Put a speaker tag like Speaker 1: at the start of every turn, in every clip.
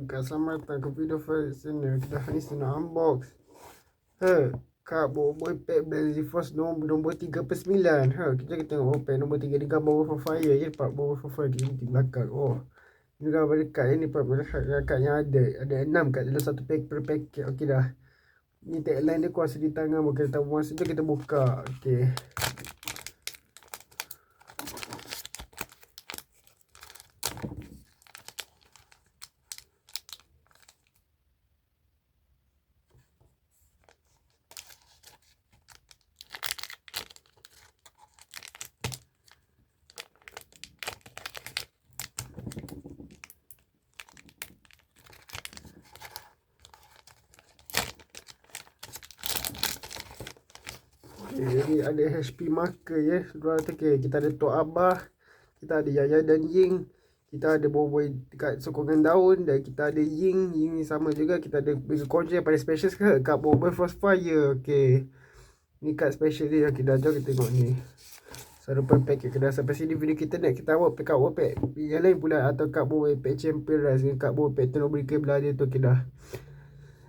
Speaker 1: Kak, selamat datang ke video first channel. Kita hari ni nak unbox Kak Boboiboy pack Black Force nombor 3/9. Kita tengok pack nombor 3 ni gambar Wolf of Fire je. Pak Wolf of Fire kita di belakang. Ini gambar dekat ni Pak dekat yang ada 6 kat dalam satu pack per packet. Okey dah. Ni tagline dia kuasa di tangan. Kita tahu masa tu kita buka. Okey. Jadi ada HP marker ya. Saudara tu kita ada Tok Abah, kita ada Yaya dan Ying, kita ada Boboiboy dekat sokongan daun, dan kita ada Ying ni sama juga. Kita ada bagi konjen pada special ke kat Boboiboy Frostfire. Okey. Ni kad special dia. Kita jom kita tengok ni. Satu per packet kita sampai sini video kita nak kita awak pack yang lain pula, atau kat Boboiboy pack Champion Rise dengan kat Boboiboy pack Turbo Breaker belah dia tu kita.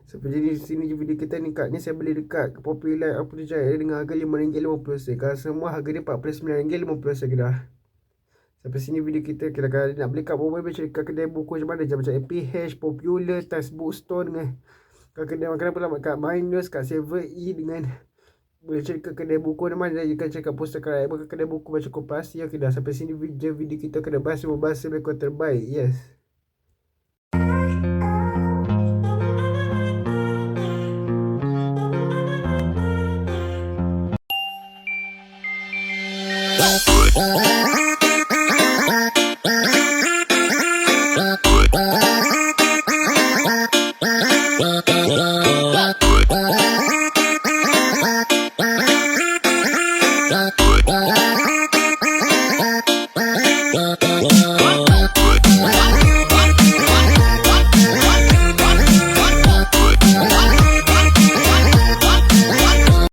Speaker 1: Seperti di sini video kita ni kat ni saya beli dekat Popular apa tu Jaya dengan harga RM5.50. Kalau semua harga dia RM49.50 dah. Sampai sini video kita. Kalau nak beli kat Boboiboy macam kat kedai buku macam mana macam APH, Popular, Tas Bookstore dengan kat kedai makanan pula kat Minus, kat 7E dengan boleh cari ke kedai buku mana you kan cakap Pustaka Rakyat ke kedai buku macam Koperasi. Okey dah, sampai sini video kita kena bahas bahasa mereka terbaik. Yes.
Speaker 2: Oh,